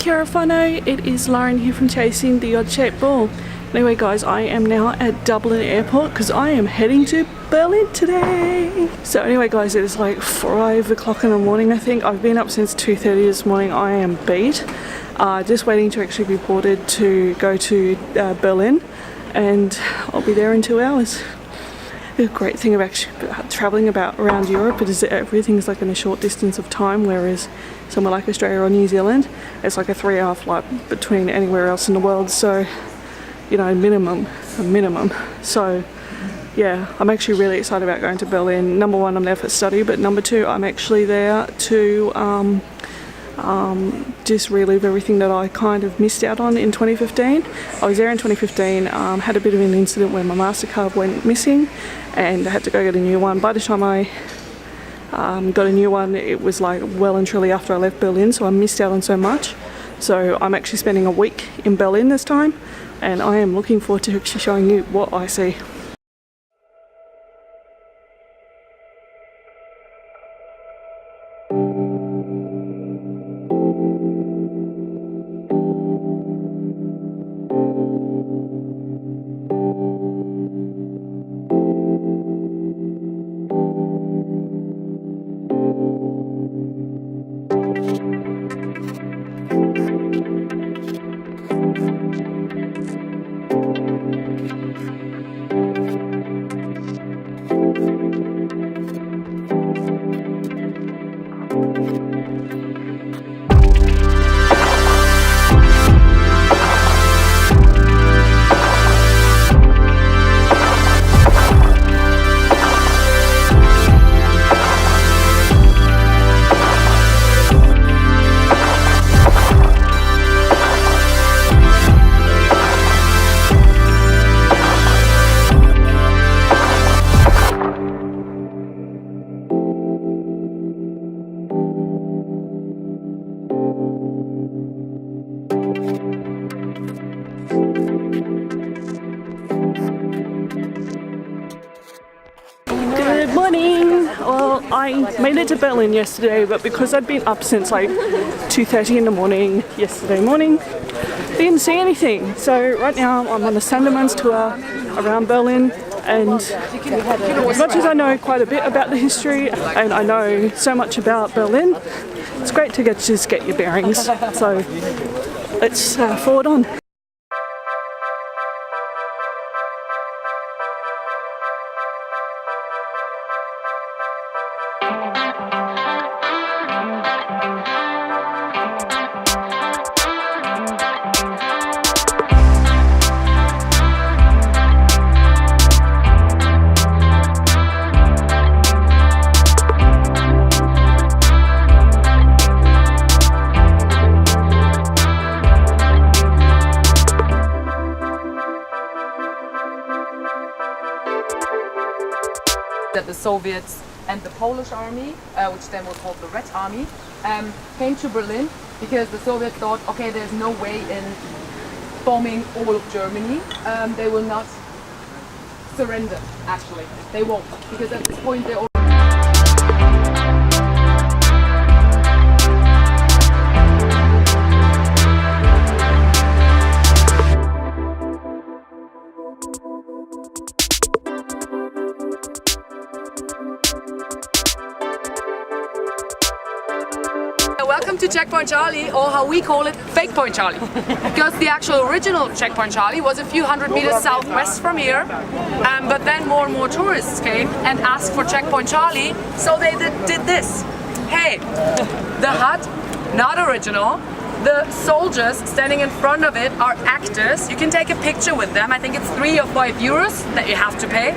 Carafano, it is Lauren here from Chasing the Odd Shaped Ball. Anyway guys, I am now at Dublin Airport because I am heading to Berlin today. So anyway guys, it is like 5 o'clock in the morning I think. I've been up since 2:30 this morning. I am beat. Just waiting to actually be boarded to go to Berlin, and I'll be there in 2 hours. The great thing of actually travelling around Europe is that everything's like in a short distance of time, whereas somewhere like Australia or New Zealand, it's like a 3-hour flight between anywhere else in the world. So, you know, a minimum. So, yeah, I'm actually really excited about going to Berlin. Number one, I'm there for study, but number two, I'm actually there to just relive everything that I kind of missed out on in 2015. I was there in 2015, had a bit of an incident where my MasterCard went missing and I had to go get a new one. By the time I got a new one, it was like well and truly after I left Berlin, so I missed out on so much. So I'm actually spending a week in Berlin this time, and I am looking forward to actually showing you what I see. Good morning! Well, I made it to Berlin yesterday, but because I'd been up since like 2:30 in the morning yesterday morning, didn't see anything. So right now I'm on the Sandeman's tour around Berlin, and as much as I know quite a bit about the history and I know so much about Berlin, it's great to just get your bearings. So let's forward on. That the Soviets and the Polish army, which then was called the Red Army, came to Berlin because the Soviets thought, okay, there's no way in bombing all of Germany. They will not surrender, actually. They won't, because at this point they already Welcome to Checkpoint Charlie, or how we call it, Fake Point Charlie. Because the actual original Checkpoint Charlie was a few hundred meters southwest from here, but then more and more tourists came and asked for Checkpoint Charlie, so they did this. Hey, the hut, not original. The soldiers standing in front of it are actors. You can take a picture with them. I think it's 3 or 5 euros that you have to pay.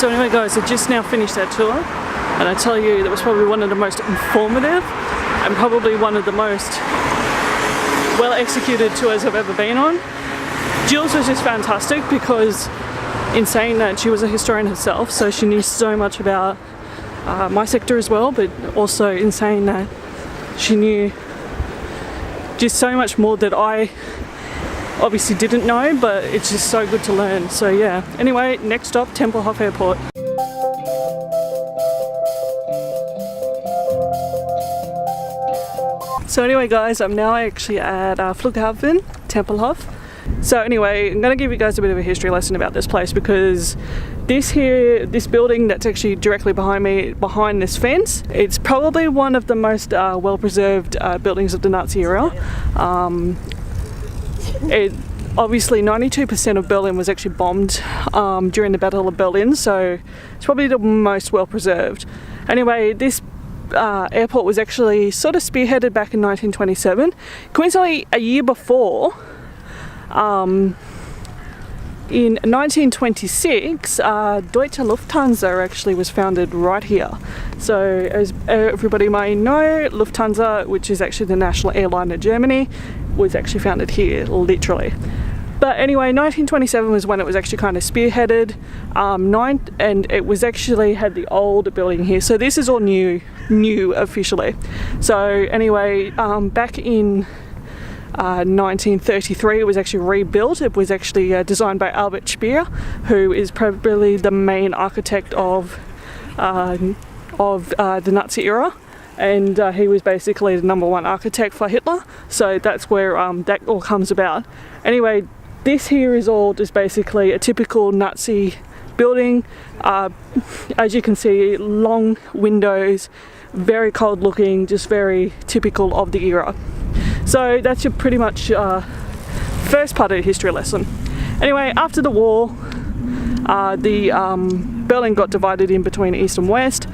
So anyway guys, I just now finished that tour, and I tell you that was probably one of the most informative and probably one of the most well executed tours I've ever been on. Jules was just fantastic because in saying that she was a historian herself, so she knew so much about my sector as well, but also in saying that she knew just so much more that I obviously didn't know, but it's just so good to learn. So yeah, anyway, next stop, Tempelhof Airport. So anyway guys, I'm now actually at Flughafen, Tempelhof. So anyway, I'm going to give you guys a bit of a history lesson about this place, because this building that's actually directly behind me, behind this fence, it's probably one of the most well-preserved buildings of the Nazi era. Obviously 92% of Berlin was actually bombed during the Battle of Berlin, so it's probably the most well-preserved. Anyway, this airport was actually sort of spearheaded back in 1927. Coincidentally, a year before, in 1926, Deutsche Lufthansa actually was founded right here. So as everybody may know, Lufthansa, which is actually the national airline of Germany, was actually founded here, literally. But anyway, 1927 was when it was actually kind of spearheaded, and it was actually had the old building here. So this is all new officially. So anyway, back in 1933 it was actually rebuilt. It was actually designed by Albert Speer, who is probably the main architect of the Nazi era, and he was basically the #1 architect for Hitler. So that's where that all comes about. Anyway, this here is all just basically a typical Nazi building. As you can see, long windows, very cold looking, just very typical of the era. So that's your pretty much first part of the history lesson. Anyway, after the war, Berlin got divided in between East and West.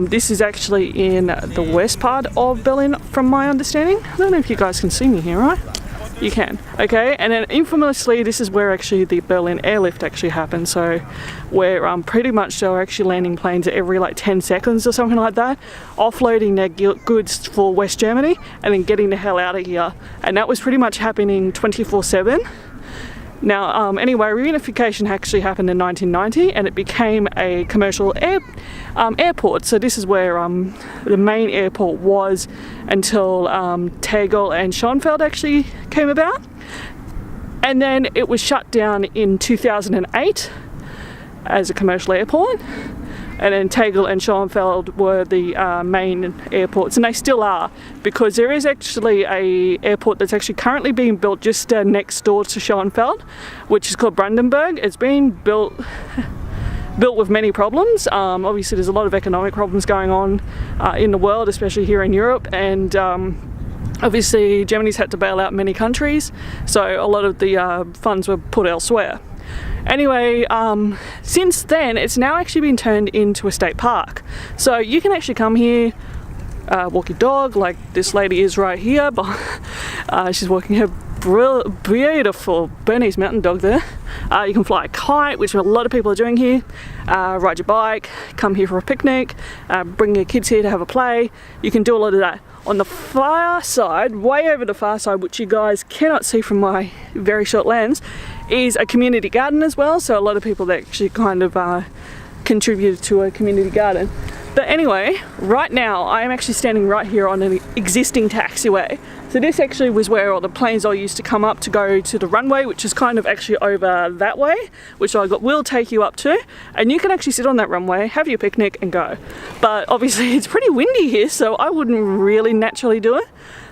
This is actually in the west part of Berlin, from my understanding. I don't know if you guys can see me here, right? You can. Okay, and then infamously, this is where actually the Berlin airlift actually happened. So where pretty much they were actually landing planes every like 10 seconds or something like that, offloading their goods for West Germany and then getting the hell out of here. And that was pretty much happening 24/7. Now, anyway, reunification actually happened in 1990, and it became a commercial airport. So this is where the main airport was until Tegel and Schönefeld actually came about. And then it was shut down in 2008 as a commercial airport. And then Tegel and Schönefeld were the main airports, and they still are, because there is actually a airport that's actually currently being built just next door to Schönefeld, which is called Brandenburg. It's been built with many problems. Obviously there's a lot of economic problems going on in the world, especially here in Europe, and obviously Germany's had to bail out many countries, so a lot of the funds were put elsewhere. Anyway, since then it's now actually been turned into a state park. So you can actually come here, walk your dog, like this lady is right here, but she's walking her beautiful Bernese mountain dog there. You can fly a kite, which a lot of people are doing here, ride your bike, come here for a picnic, bring your kids here to have a play. You can do a lot of that. On the far side, way over the far side, which you guys cannot see from my very short lens, is a community garden as well. So a lot of people that actually kind of contributed to a community garden. But anyway, right now I am actually standing right here on an existing taxiway. So this actually was where all the planes all used to come up to go to the runway, which is kind of actually over that way, which will take you up to, and you can actually sit on that runway, have your picnic and go. But obviously it's pretty windy here, so I wouldn't really naturally do it.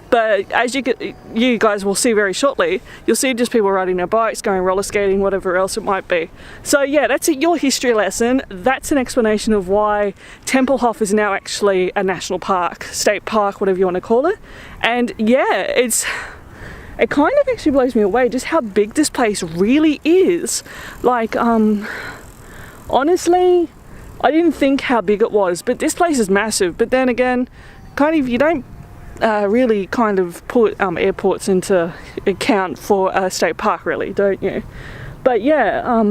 But as you guys will see very shortly, you'll see just people riding their bikes, going roller skating, whatever else it might be. So yeah, that's your history lesson. That's an explanation of why Tempelhof is now actually a national park, state park, whatever you want to call it. And yeah, it kind of actually blows me away just how big this place really is. Like, honestly, I didn't think how big it was, but this place is massive. But then again, kind of, you don't really kind of put airports into account for a state park, really, don't you? But yeah,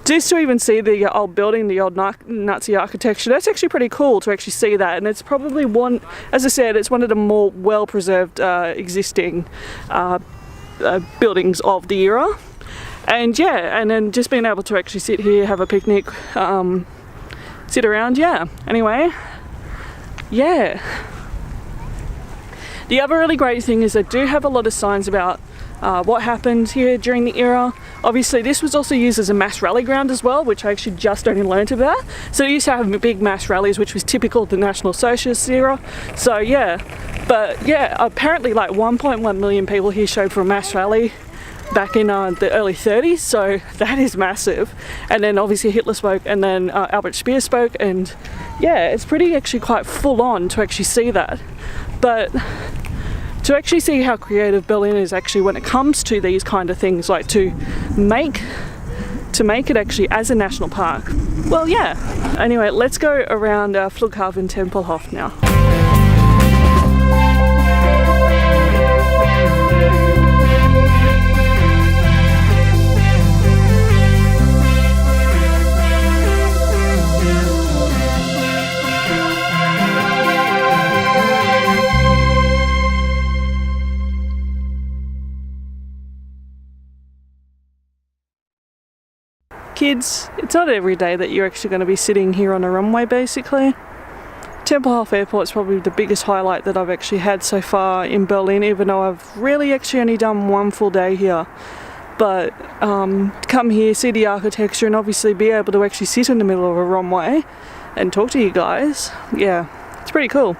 just to even see the old building, the old Nazi architecture, that's actually pretty cool to actually see that. And it's probably one, as I said, it's one of the more well preserved existing buildings of the era. And yeah, and then just being able to actually sit here, have a picnic, sit around, yeah. Anyway, yeah. The other really great thing is they do have a lot of signs about what happened here during the era. Obviously this was also used as a mass rally ground as well, which I actually just only learnt about. So they used to have big mass rallies, which was typical of the National Socialist era. So yeah, but yeah, apparently like 1.1 million people here showed for a mass rally back in the early 30s, so that is massive. And then obviously Hitler spoke, and then Albert Speer spoke, and yeah, it's pretty actually quite full on to actually see that. But to actually see how creative Berlin is actually when it comes to these kind of things, like to make it actually as a national park. Well, yeah. Anyway, let's go around Flughafen Tempelhof now. Kids, it's not every day that you're actually going to be sitting here on a runway basically. Tempelhof Airport is probably the biggest highlight that I've actually had so far in Berlin, even though I've really actually only done one full day here. But to come here, see the architecture, and obviously be able to actually sit in the middle of a runway and talk to you guys, yeah, it's pretty cool.